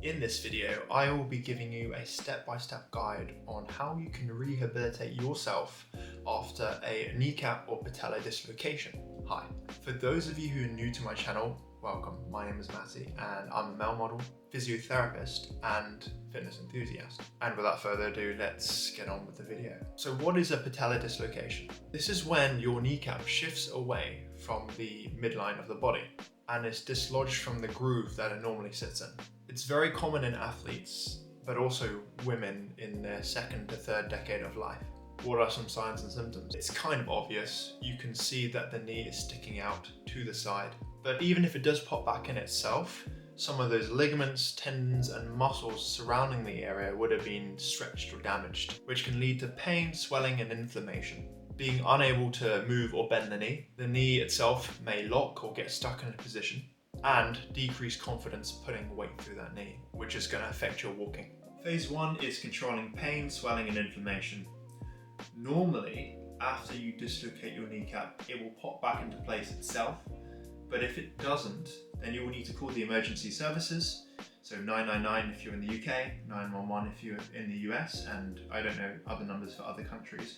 In this video, I will be giving you a step-by-step guide on how you can rehabilitate yourself after a kneecap or patella dislocation. Hi, for those of you who are new to my channel, welcome. My name is Matty and I'm a male model, physiotherapist and fitness enthusiast. And without further ado, let's get on with the video. So what is a patella dislocation? This is when your kneecap shifts away from the midline of the body and is dislodged from the groove that it normally sits in. It's very common in athletes, but also women in their second to third decade of life. What are some signs and symptoms? It's kind of obvious. You can see that the knee is sticking out to the side. But even if it does pop back in itself, some of those ligaments, tendons, and muscles surrounding the area would have been stretched or damaged, which can lead to pain, swelling, and inflammation. Being unable to move or bend the knee itself may lock or get stuck in a position, and decrease confidence putting weight through that knee, which is going to affect your walking. Phase 1 is controlling pain, swelling, and inflammation. Normally, after you dislocate your kneecap, it will pop back into place itself, but if it doesn't, then you will need to call the emergency services. So 999 if you're in the UK, 911 if you're in the US, and I don't know other numbers for other countries,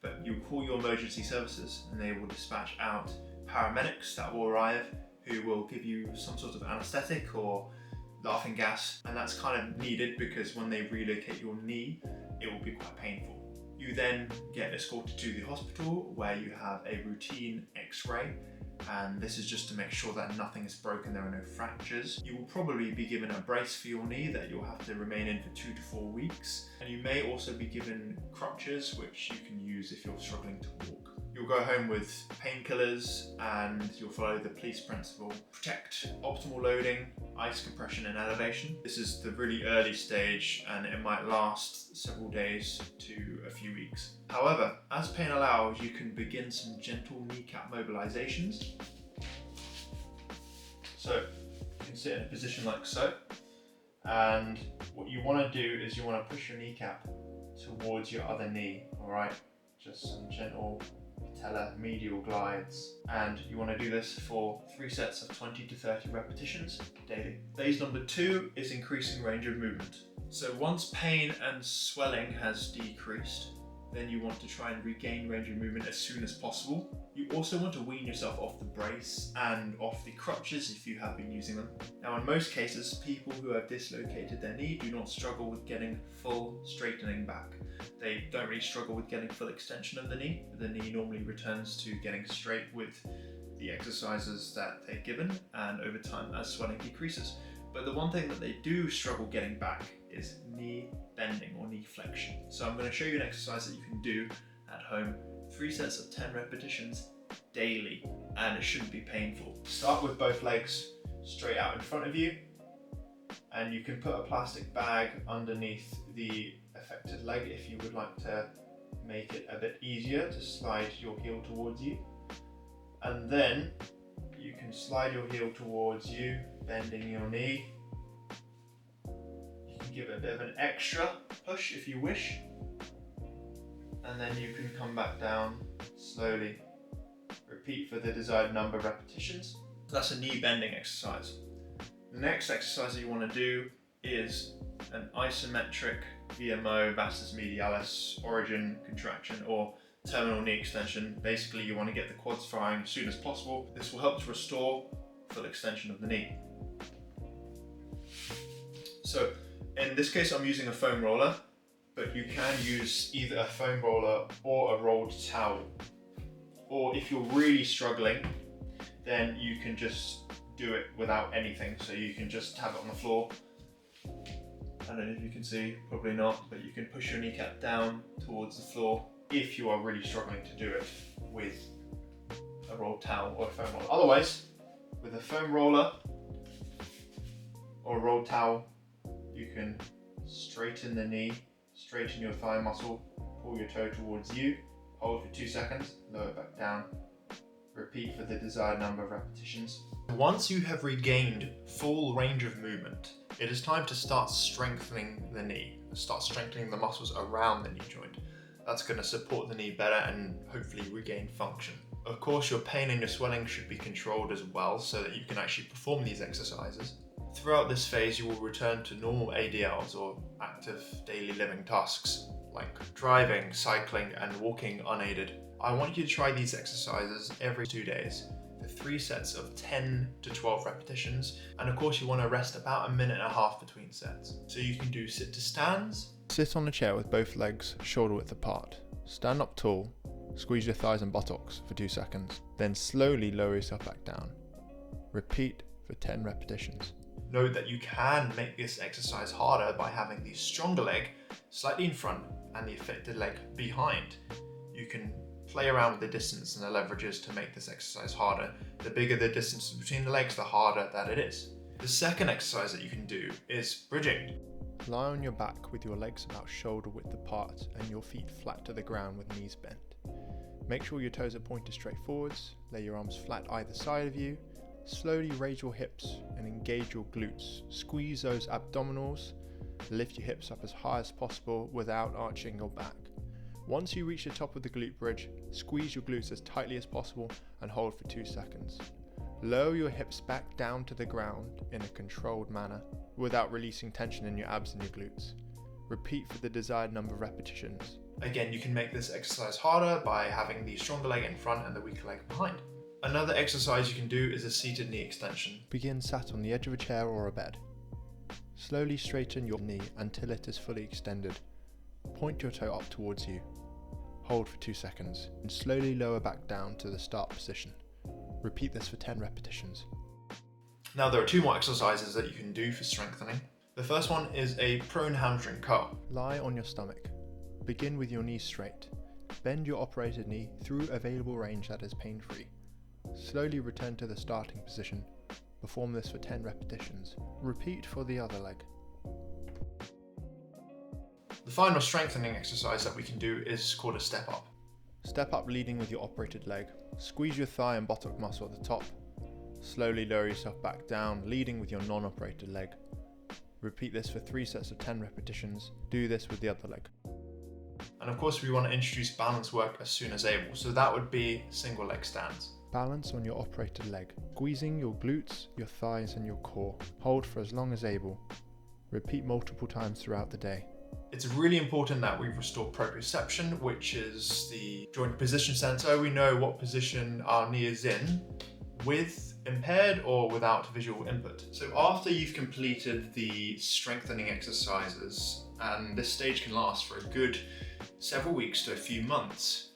but you call your emergency services and they will dispatch out paramedics that will arrive, who will give you some sort of anesthetic or laughing gas, and that's kind of needed because when they relocate your knee, it will be quite painful. You then get escorted to the hospital where you have a routine x-ray, and this is just to make sure that nothing is broken, there are no fractures. You will probably be given a brace for your knee that you'll have to remain in for 2 to 4 weeks, and you may also be given crutches which you can use if you're struggling to walk. You'll go home with painkillers and you'll follow the police principle. Protect, optimal loading, ice compression and elevation. This is the really early stage and it might last several days to a few weeks. However, as pain allows, you can begin some gentle kneecap mobilizations. So you can sit in a position like so, and what you want to do is you want to push your kneecap towards your other knee, alright? Just some gentle patella medial glides, and you want to do this for 3 sets of 20 to 30 repetitions daily. Phase number 2 is increasing range of movement. So once pain and swelling has decreased, then you want to try and regain range of movement as soon as possible. You also want to wean yourself off the brace and off the crutches if you have been using them. Now in most cases, people who have dislocated their knee do not struggle with getting full straightening back. They don't really struggle with getting full extension of the knee. The knee normally returns to getting straight with the exercises that they're given and over time as swelling decreases. But the one thing that they do struggle getting back is knee bending or knee flexion. So I'm going to show you an exercise that you can do at home, 3 sets of 10 repetitions daily, and it shouldn't be painful. Start with both legs straight out in front of you, and you can put a plastic bag underneath the affected leg if you would like to make it a bit easier to slide your heel towards you. And then you can slide your heel towards you, bending your knee. You can give it a bit of an extra push if you wish, and then you can come back down slowly. Repeat for the desired number of repetitions. That's a knee bending exercise. The next exercise that you want to do is an isometric VMO, vastus medialis, origin contraction, or terminal knee extension. Basically, you want to get the quads firing as soon as possible. This will help to restore full extension of the knee. So in this case, I'm using a foam roller, but you can use either a foam roller or a rolled towel. Or if you're really struggling, then you can just do it without anything. So you can just have it on the floor. I don't know if you can see, probably not, but you can push your kneecap down towards the floor if you are really struggling to do it with a rolled towel or a foam roller. Otherwise, with a foam roller or a rolled towel, you can straighten the knee, straighten your thigh muscle, pull your toe towards you, hold for 2 seconds, lower it back down. Repeat for the desired number of repetitions. Once you have regained full range of movement, it is time to start strengthening the knee, start strengthening the muscles around the knee joint. That's going to support the knee better and hopefully regain function. Of course, your pain and your swelling should be controlled as well so that you can actually perform these exercises. Throughout this phase, you will return to normal ADLs or active daily living tasks like driving, cycling, and walking unaided. I want you to try these exercises every 2 days for 3 sets of 10 to 12 repetitions. And of course, you want to rest about 1.5 minutes between sets. So you can do sit to stands. Sit on a chair with both legs shoulder width apart. Stand up tall, squeeze your thighs and buttocks for 2 seconds. Then slowly lower yourself back down. Repeat for 10 repetitions. Note that you can make this exercise harder by having the stronger leg slightly in front and the affected leg behind. You can play around with the distance and the leverages to make this exercise harder. The bigger the distance between the legs, the harder that it is. The second exercise that you can do is bridging. Lie on your back with your legs about shoulder width apart and your feet flat to the ground with knees bent. Make sure your toes are pointed straight forwards, lay your arms flat either side of you. Slowly raise your hips and engage your glutes. Squeeze those abdominals. Lift your hips up as high as possible without arching your back. Once you reach the top of the glute bridge, squeeze your glutes as tightly as possible and hold for 2 seconds. Lower your hips back down to the ground in a controlled manner without releasing tension in your abs and your glutes. Repeat for the desired number of repetitions. Again, you can make this exercise harder by having the stronger leg in front and the weaker leg behind. Another exercise you can do is a seated knee extension. Begin sat on the edge of a chair or a bed. Slowly straighten your knee until it is fully extended. Point your toe up towards you. Hold for 2 seconds and slowly lower back down to the start position. Repeat this for 10 repetitions. Now there are 2 more exercises that you can do for strengthening. The first one is a prone hamstring curl. Lie on your stomach. Begin with your knees straight. Bend your operated knee through available range that is pain-free. Slowly return to the starting position. Perform this for 10 repetitions. Repeat for the other leg. The final strengthening exercise that we can do is called a step up. Step up leading with your operated leg. Squeeze your thigh and buttock muscle at the top. Slowly lower yourself back down, leading with your non-operated leg. Repeat this for 3 sets of 10 repetitions. Do this with the other leg. And of course, we want to introduce balance work as soon as able. So that would be single leg stands. Balance on your operated leg, squeezing your glutes, your thighs and your core. Hold for as long as able. Repeat multiple times throughout the day. It's really important that we restore proprioception, which is the joint position sensor. We know what position our knee is in with impaired or without visual input. So after you've completed the strengthening exercises, and this stage can last for a good several weeks to a few months,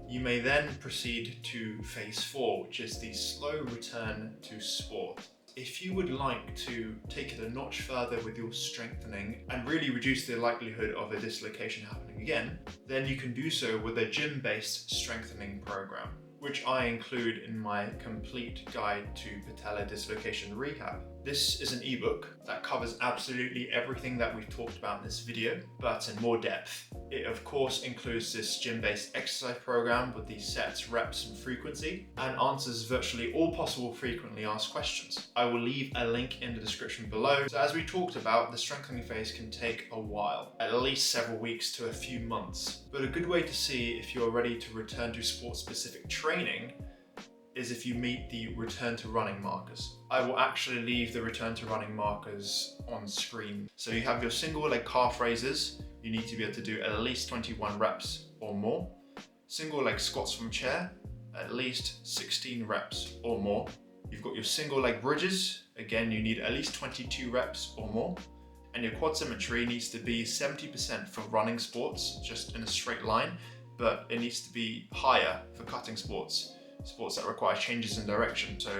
you may then proceed to phase 4, which is the slow return to sport. If you would like to take it a notch further with your strengthening and really reduce the likelihood of a dislocation happening again, then you can do so with a gym-based strengthening program, which I include in my complete guide to patella dislocation rehab. This is an ebook that covers absolutely everything that we've talked about in this video, but in more depth. It of course includes this gym-based exercise program with the sets, reps and frequency, and answers virtually all possible frequently asked questions. I will leave a link in the description below. So as we talked about, the strengthening phase can take a while, at least several weeks to a few months. But a good way to see if you're ready to return to sport-specific training is if you meet the return to running markers. I will actually leave the return to running markers on screen. So you have your single leg calf raises. You need to be able to do at least 21 reps or more. Single leg squats from chair, at least 16 reps or more. You've got your single leg bridges. Again, you need at least 22 reps or more. And your quad symmetry needs to be 70% for running sports, just in a straight line, but it needs to be higher for cutting sports that require changes in direction. So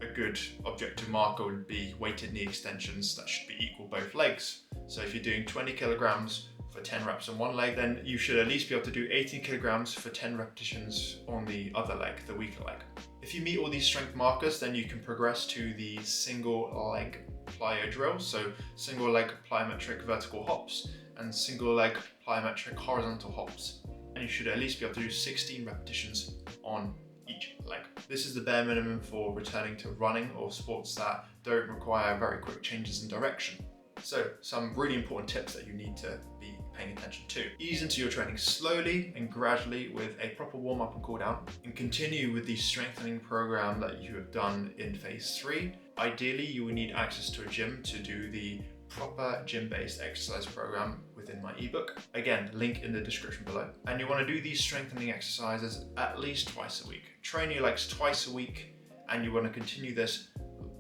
a good objective marker would be weighted knee extensions that should be equal both legs. So if you're doing 20 kilograms for 10 reps on one leg, then you should at least be able to do 18 kilograms for 10 repetitions on the other leg, the weaker leg. If you meet all these strength markers, then you can progress to the single leg plyo drills. So single leg plyometric vertical hops and single leg plyometric horizontal hops. And you should at least be able to do 16 repetitions on each leg. This is the bare minimum for returning to running or sports that don't require very quick changes in direction. So some really important tips that you need to be paying attention to. Ease into your training slowly and gradually with a proper warm up and cool down, and continue with the strengthening program that you have done in phase 3. Ideally, you will need access to a gym to do the proper gym-based exercise program within my ebook. Again, link in the description below. And you want to do these strengthening exercises at least twice a week. Train your legs twice a week, and you want to continue this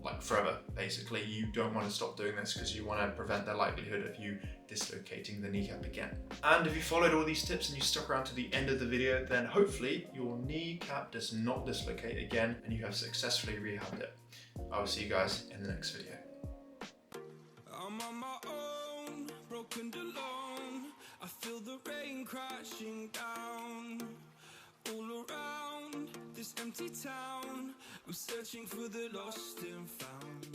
like forever. Basically, you don't want to stop doing this because you want to prevent the likelihood of you dislocating the kneecap again. And if you followed all these tips and you stuck around to the end of the video, then hopefully your kneecap does not dislocate again and you have successfully rehabbed it. I will see you guys in the next video. I'm on my own, broken alone. I feel the rain crashing down all around this empty town. I'm searching for the lost and found.